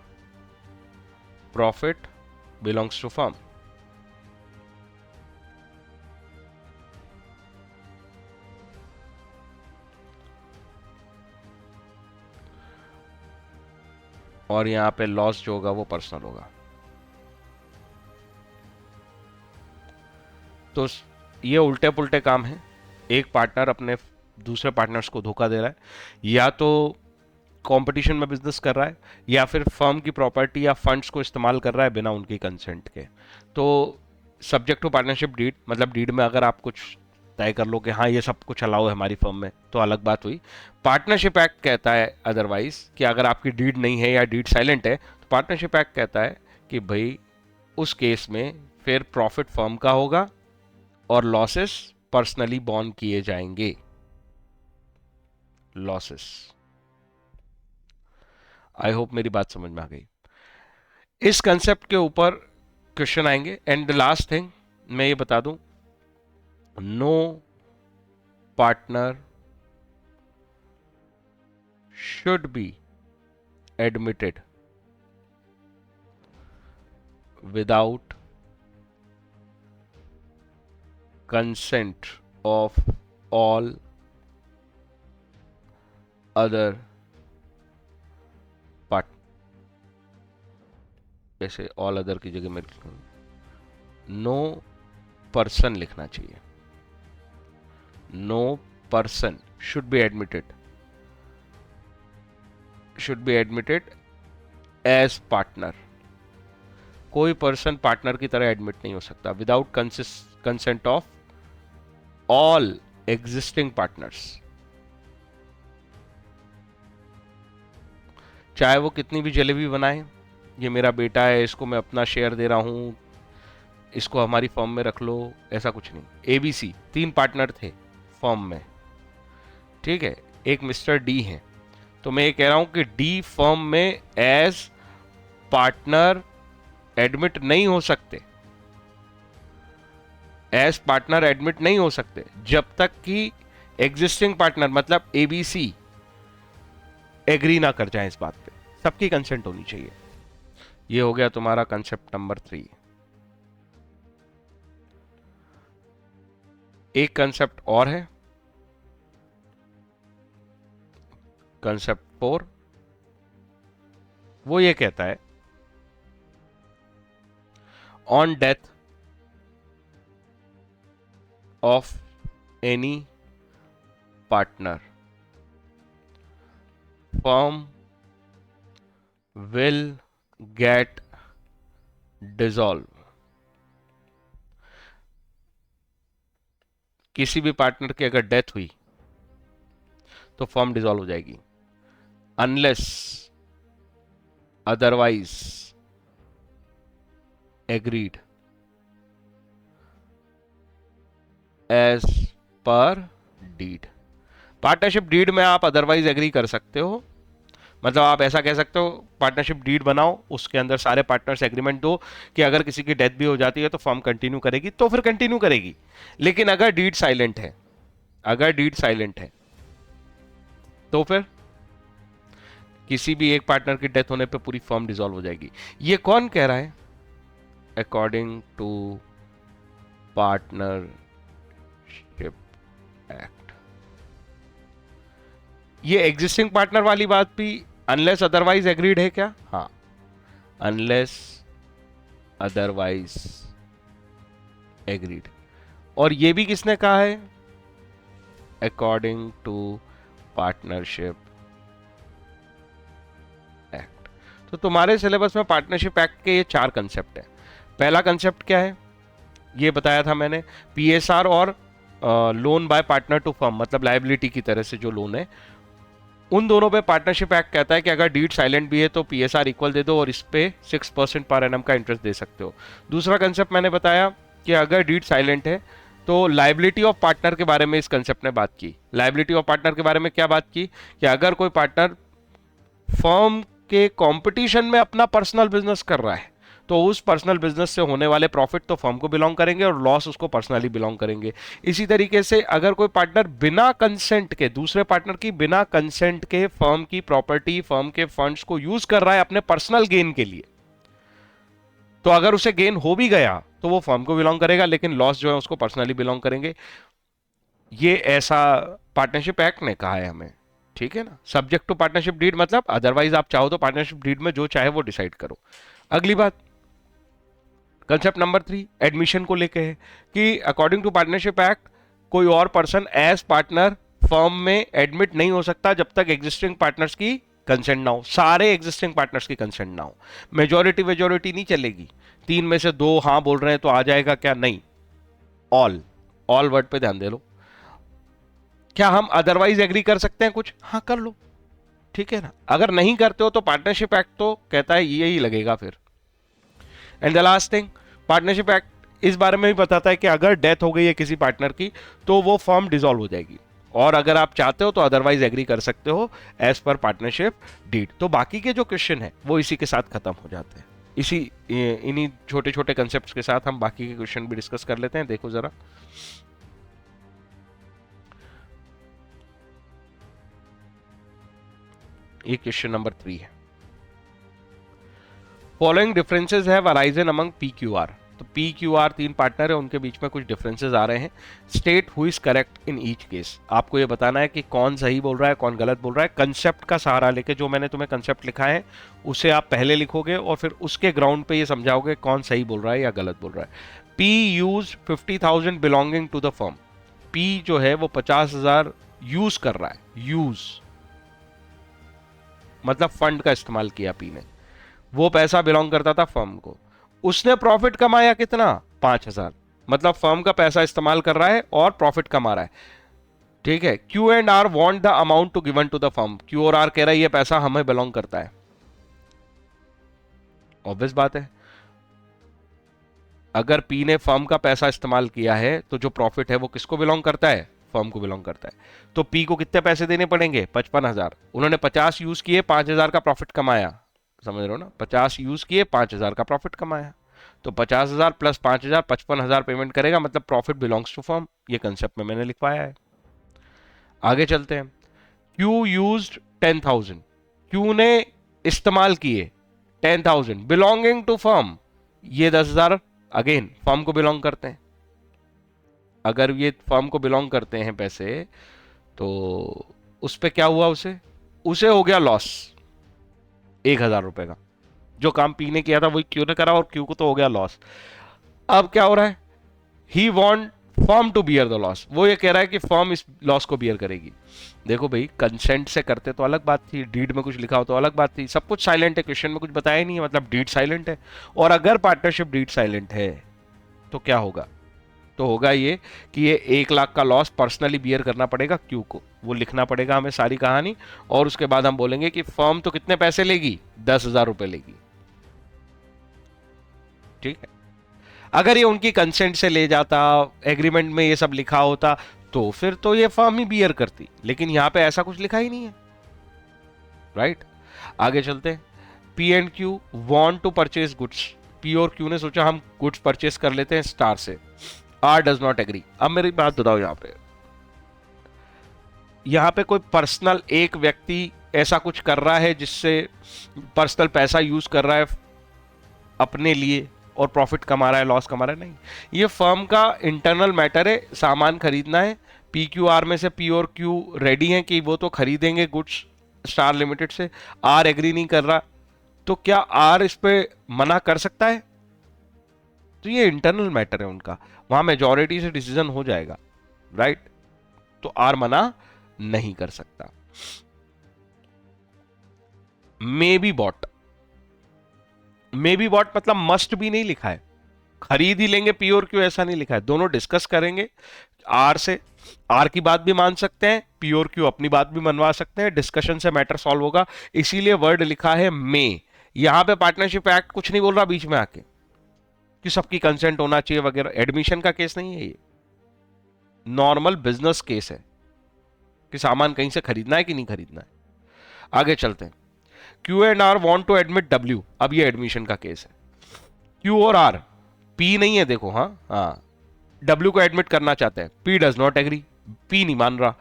profit belongs to firm. और यहां पे लॉस जो होगा वो पर्सनल होगा। तो ये उल्टे पुल्टे काम है। एक पार्टनर अपने दूसरे पार्टनर्स को धोखा दे रहा है, या तो कंपटीशन में बिजनेस कर रहा है, या फिर फर्म की प्रॉपर्टी या फंड्स को इस्तेमाल कर रहा है बिना उनकी कंसेंट के। तो सब्जेक्ट टू पार्टनरशिप डीड, मतलब डीड में अगर आप कुछ तय कर लो कि हाँ ये सब कुछ अलाउ है हमारी फर्म में, तो अलग बात हुई। पार्टनरशिप एक्ट कहता है अदरवाइज कि अगर आपकी डीड नहीं है या डीड साइलेंट है, तो पार्टनरशिप एक्ट कहता है कि भाई उस केस में फिर प्रॉफिट फर्म का होगा और लॉसेस पर्सनली बॉर्न किए जाएंगे। लॉसेस, आई होप मेरी बात समझ में आ गई। इस कंसेप्ट के ऊपर क्वेश्चन आएंगे। एंड द लास्ट थिंग मैं ये बता दूं, no partner should be admitted without consent of all other part, जैसे ऑल अदर की जगह मेरे नो पर्सन लिखना चाहिए। No person should be admitted as partner. कोई पर्सन पार्टनर की तरह एडमिट नहीं हो सकता without consent of all existing partners. चाहे वो कितनी भी जलेबी बनाए, ये मेरा बेटा है, इसको मैं अपना शेयर दे रहा हूं, इसको हमारी फर्म में रख लो, ऐसा कुछ नहीं। एबीसी 3 पार्टनर थे फर्म में, ठीक है, एक मिस्टर डी है, तो मैं ये कह रहा हूं कि डी फर्म में एज पार्टनर एडमिट नहीं हो सकते, एज पार्टनर एडमिट नहीं हो सकते जब तक कि एग्जिस्टिंग पार्टनर मतलब एबीसी एग्री ना कर जाए इस बात पे, सबकी कंसेंट होनी चाहिए। ये हो गया तुम्हारा कंसेप्ट नंबर 3। एक कंसेप्ट और है, कंसेप्ट 4। वो ये कहता है on death of any partner firm will get dissolve। किसी भी पार्टनर की अगर डेथ हुई तो फर्म डिसॉल्व हो जाएगी, unless otherwise agreed as per deed. Partnership deed में आप अदरवाइज एग्री कर सकते हो, मतलब आप ऐसा कह सकते हो पार्टनरशिप डीड बनाओ, उसके अंदर सारे पार्टनर्स एग्रीमेंट दो कि अगर किसी की डेथ भी हो जाती है तो फर्म कंटिन्यू करेगी, तो फिर कंटिन्यू करेगी। लेकिन अगर डीड साइलेंट है, अगर डीड साइलेंट है तो फिर किसी भी एक पार्टनर की डेथ होने पे पूरी फर्म डिसॉल्व हो जाएगी। ये कौन कह रहा है? According to partnership act. ये एग्जिस्टिंग पार्टनर वाली बात भी अनलेस अदरवाइज एग्रीड है क्या? हाँ, अनलेस अदरवाइज एग्रीड। और ये भी किसने कहा है? According to partnership act. तो तुम्हारे सिलेबस में पार्टनरशिप एक्ट के ये 4 कंसेप्ट है। पहला कंसेप्ट क्या है ये बताया था मैंने, पीएसआर और loan by partner to firm, मतलब लायबिलिटी की तरह से जो लोन है, उन दोनों पे पार्टनरशिप एक्ट कहता है कि अगर डीड साइलेंट भी है तो पीएसआर इक्वल दे दो और इस पे 6% पर एनम का इंटरेस्ट दे सकते हो। दूसरा कंसेप्ट मैंने बताया कि अगर डीड साइलेंट है तो लायबिलिटी ऑफ पार्टनर के बारे में इस कंसेप्ट ने बात की। लायबिलिटी ऑफ पार्टनर के बारे में क्या बात की कि अगर कोई पार्टनर फर्म के कंपटीशन में अपना पर्सनल बिजनेस कर रहा है तो उस पर्सनल बिजनेस से होने वाले प्रॉफिट तो फर्म को बिलोंग करेंगे और लॉस उसको पर्सनली बिलोंग करेंगे। इसी तरीके से अगर कोई पार्टनर बिना कंसेंट के, दूसरे पार्टनर की बिना कंसेंट के फर्म की प्रॉपर्टी, फर्म के फंड्स को यूज कर रहा है अपने पर्सनल गेन के लिए, तो अगर उसे गेन हो भी गया तो वो फर्म को बिलोंग करेगा, लेकिन लॉस जो है उसको पर्सनली बिलोंग करेंगे। ये ऐसा पार्टनरशिप एक्ट ने कहा है हमें, ठीक है ना। सब्जेक्ट टू पार्टनरशिप डीड मतलब अदरवाइज आप चाहो तो पार्टनरशिप डीड में जो चाहे वो डिसाइड करो। अगली बात कंसेप्ट नंबर 3 एडमिशन को लेके है कि अकॉर्डिंग टू पार्टनरशिप एक्ट कोई और पर्सन एज पार्टनर फर्म में एडमिट नहीं हो सकता जब तक एग्जिस्टिंग पार्टनर्स की कंसेंट ना हो, सारे एग्जिस्टिंग पार्टनर्स की कंसेंट ना हो। मेजोरिटी नहीं चलेगी, 3 में से 2 हाँ बोल रहे हैं तो आ जाएगा क्या? नहीं, ऑल, ऑल वर्ड पे ध्यान दे लो। क्या हम अदरवाइज एग्री कर सकते हैं कुछ? हाँ कर लो, ठीक है ना। अगर नहीं करते हो तो पार्टनरशिप एक्ट तो कहता है यही लगेगा फिर। And the last thing, partnership act इस बारे में भी बताता है कि अगर डेथ हो गई है किसी पार्टनर की तो वो फर्म डिसॉल्व हो जाएगी, और अगर आप चाहते हो तो अदरवाइज एग्री कर सकते हो एज पर पार्टनरशिप डीड। तो बाकी के जो क्वेश्चन है वो इसी के साथ खत्म हो जाते हैं। इन्हीं छोटे छोटे कंसेप्ट्स के साथ हम बाकी के क्वेश्चन भी डिस्कस कर लेते हैं। देखो जरा, ये क्वेश्चन नंबर 3 है। Following differences have arisen among PQR। तो PQR 3 पार्टनर है, उनके बीच में कुछ डिफरेंसेस आ रहे हैं। State who is correct in each case. आपको ये बताना है कि कौन सही बोल रहा है, कौन गलत बोल रहा है। कंसेप्ट का सहारा लेके, जो मैंने तुम्हें कंसेप्ट लिखा है उसे आप पहले लिखोगे और फिर उसके ग्राउंड पे ये समझाओगे कौन सही बोल रहा है या गलत बोल रहा है। P use 50,000 belonging to the firm. P जो है वो 50,000 यूज कर रहा है, यूज मतलब फंड का इस्तेमाल किया P ने, वो पैसा बिलोंग करता था फर्म को। उसने प्रॉफिट कमाया कितना? 5,000, मतलब फर्म का पैसा इस्तेमाल कर रहा है और प्रॉफिट कमा रहा है, ठीक है। Q and R want the amount to given to the firm. Q और R कह रहा है ये पैसा हमें बिलोंग करता है, ऑब्वियस बात है। अगर पी ने फर्म का पैसा इस्तेमाल किया है तो जो प्रॉफिट है वो किसको बिलोंग करता है? फर्म को बिलोंग करता है। तो पी को कितने पैसे देने पड़ेंगे? 55,000। उन्होंने 50 यूज किए, 5,000 का प्रॉफिट कमाया। समझ रहे हो ना? 50 यूज किए, 5,000 का प्रॉफिट कमाया। तो 50,000 प्लस 5,000, 55,000 पेमेंट करेगा, मतलब प्रॉफिट बिलोंग्स टू फर्म। ये कंसेप्ट में मैंने लिखवाया है। आगे चलते हैं। Q used 10,000। क्यू ने इस्तेमाल किए 10,000 बिलोंगिंग टू फर्म। ये 10,000 अगेन फर्म को बिलोंग करते हैं। अगर ये फर्म को बिलोंग करते हैं पैसे, तो उस पे क्या हुआ? उसे उसे हो गया लॉस 1,000 रुपए का। जो काम पी ने किया था वही क्यू ने करा, और क्यू को तो हो गया लॉस। अब क्या हो रहा है? He want firm to bear the loss. वो ये कह रहा है कि फर्म इस लॉस को बियर करेगी। देखो भाई, कंसेंट से करते तो अलग बात थी, डीड में कुछ लिखा हो तो अलग बात थी। सब कुछ साइलेंट है, क्वेश्चन में कुछ बताया ही नहीं है, मतलब डीड साइलेंट है। और अगर पार्टनरशिप डीड साइलेंट है तो क्या होगा? तो होगा ये कि ये 1 लाख का लॉस पर्सनली बियर करना पड़ेगा क्यू को। वो लिखना पड़ेगा हमें सारी कहानी, और उसके बाद हम बोलेंगे कि फर्म तो कितने पैसे लेगी? 10,000 रुपए लेगी। ठीक है। अगर ये उनकी कंसेंट से ले जाता, एग्रीमेंट में ये सब लिखा होता, तो फिर तो ये फर्म ही बियर करती, लेकिन यहां पे ऐसा कुछ लिखा ही नहीं है। राइट। आगे चलते हैं। P and Q want to purchase goods. P और क्यू ने सोचा हम गुड्स परचेज कर लेते हैं स्टार से। R does not agree. अब मेरी बात बताओ, यहां पे कोई पर्सनल एक व्यक्ति ऐसा कुछ कर रहा है जिससे पर्सनल पैसा यूज कर रहा है अपने लिए और प्रॉफिट कमा रहा है, लॉस कमा रहा है? नहीं, ये फर्म का इंटरनल मैटर है। सामान खरीदना है, पी क्यू आर में से पी और क्यू रेडी हैं कि वो तो खरीदेंगे गुड्स स्टार लिमिटेड से। आर एग्री नहीं कर रहा, तो क्या आर इस पे मना कर सकता है? तो ये इंटरनल मैटर है उनका, वहां मेजॉरिटी से डिसीजन हो जाएगा। राइट। तो आर मना नहीं कर सकता। May be bought. May be bought मतलब मस्ट भी नहीं लिखा है, खरीद ही लेंगे पी और क्यू, ऐसा नहीं लिखा है। दोनों डिस्कस करेंगे आर से। आर की बात भी मान सकते हैं, पी और क्यू अपनी बात भी मनवा सकते हैं, डिस्कशन से मैटर सॉल्व होगा। इसीलिए वर्ड लिखा है मे। यहां पे पार्टनरशिप एक्ट कुछ नहीं बोल रहा बीच में आके कि सबकी कंसेंट होना चाहिए वगैरह। एडमिशन का केस नहीं है ये, नॉर्मल बिजनेस केस है कि सामान कहीं से खरीदना है कि नहीं खरीदना है। आगे चलते हैं। Q and R want to admit W. अब ये एडमिशन का केस है। क्यू और आर, पी नहीं है देखो, हाँ हाँ, डब्ल्यू को एडमिट करना चाहते हैं। P does not agree, P नहीं मान रहा।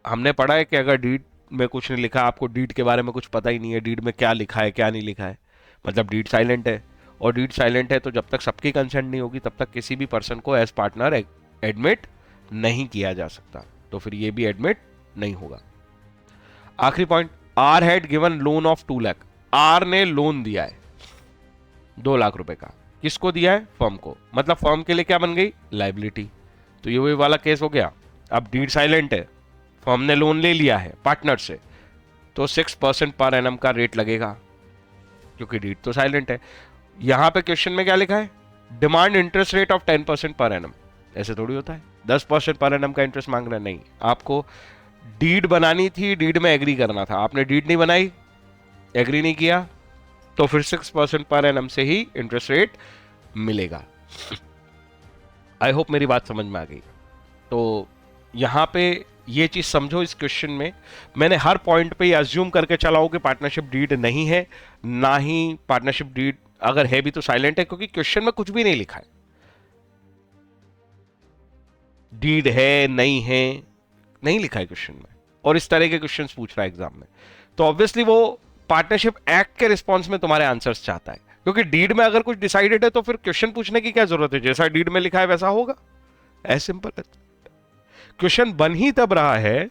हमने पढ़ा है कि अगर डीड में कुछ नहीं लिखा, आपको डीड के बारे में कुछ पता ही नहीं है, डीड में क्या लिखा है क्या नहीं लिखा है, मतलब डीड साइलेंट है। और डीड साइलेंट है तो जब तक सबकी कंसेंट नहीं होगी तब तक किसी भी पर्सन को एज पार्टनर एडमिट नहीं किया जा सकता, तो फिर ये भी एडमिट नहीं होगा। आखिरी point, R had given loan of 2 lakh. R ने लोन दिया है 2 लाख रुपए का। किसको दिया है? फर्म को। मतलब फर्म के लिए क्या बन गई? लाइबिलिटी। तो ये वही वाला केस हो गया। अब डीड साइलेंट है, फर्म ने लोन ले लिया है पार्टनर से, तो 6% पर एनम का रेट लगेगा, क्योंकि डीड तो साइलेंट है। यहां पे क्वेश्चन में क्या लिखा है? Demand interest rate of 10% per annum. ऐसे थोड़ी होता है 10% पर एनम का इंटरेस्ट मांग रहा है, नहीं। आपको डीड बनानी थी, डीड में एग्री करना था, आपने डीड नहीं बनाई, एग्री नहीं किया, तो फिर 6% पर एनम से ही इंटरेस्ट रेट मिलेगा। आई होप मेरी बात समझ में आ गई। तो यहां पे ये चीज समझो, इस क्वेश्चन में मैंने हर पॉइंट पे अज्यूम करके चला हूं कि पार्टनरशिप डीड नहीं है, ना ही पार्टनरशिप डीड अगर है भी तो साइलेंट है, क्योंकि क्वेश्चन में कुछ भी नहीं लिखा है डीड है नहीं है, नहीं लिखा है क्वेश्चन में। और इस तरह के क्वेश्चंस पूछ रहा है एग्जाम में, तो ऑब्वियसली वो पार्टनरशिप एक्ट के रिस्पॉन्स में तुम्हारे आंसर्स चाहता है, क्योंकि डीड में अगर कुछ डिसाइडेड है तो फिर क्वेश्चन पूछने की क्या जरूरत है? जैसा डीड में लिखा है वैसा होगा, एज सिंपल है। क्वेश्चन बन ही तब रहा है,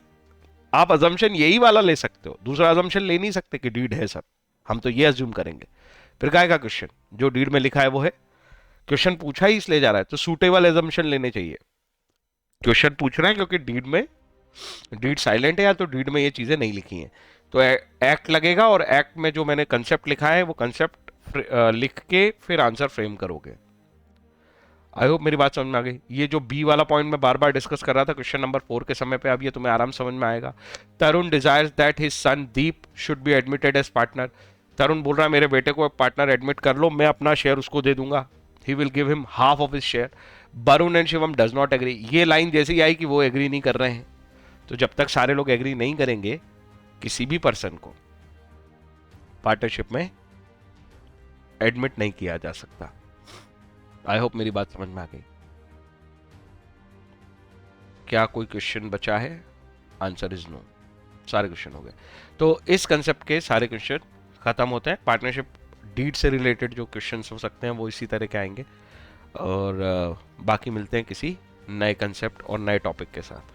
आप अजम्पशन यही वाला ले सकते हो, दूसरा अजम्पशन ले नहीं सकते कि डीड है सर, हम तो ये अज्यूम करेंगे। फिर क्या का क्वेश्चन जो डीड में लिखा है वो है। क्वेश्चन पूछा ही इसलिए जा रहा है तो सूटेबल एजम्पशन लेने चाहिए। क्वेश्चन पूछ रहे हैं क्योंकि डीड में डीड साइलेंट है, या तो डीड में ये चीजें नहीं लिखी हैं, तो एक्ट लगेगा, और एक्ट में जो मैंने कंसेप्ट लिखा है वो कंसेप्ट लिख के फिर आंसर फ्रेम करोगे। आई होप मेरी बात समझ में आ गई। ये जो बी वाला पॉइंट मैं बार बार डिस्कस कर रहा था क्वेश्चन नंबर 4 के समय पे, अब ये तुम्हें आराम समझ में आएगा। Tarun desires that his son Deep should be admitted as partner. Tarun बोल रहा है मेरे बेटे को पार्टनर एडमिट कर लो, मैं अपना शेयर उसको दे दूंगा। He will give him half of his share. Varun and Shivam does not agree. ये लाइन जैसे ही आई कि वो एग्री नहीं कर रहे हैं, तो जब तक सारे लोग एग्री नहीं करेंगे किसी भी पर्सन को पार्टनरशिप में एडमिट नहीं किया जा सकता। आई होप मेरी बात समझ में आ गई। क्या कोई क्वेश्चन बचा है? आंसर इज नो, सारे क्वेश्चन हो गए। तो इस कंसेप्ट के सारे क्वेश्चन खत्म होते हैं। पार्टनरशिप डीड से रिलेटेड जो क्वेश्चन हो सकते हैं वो इसी तरह के आएंगे, और बाकी मिलते हैं किसी नए कंसेप्ट और नए टॉपिक के साथ।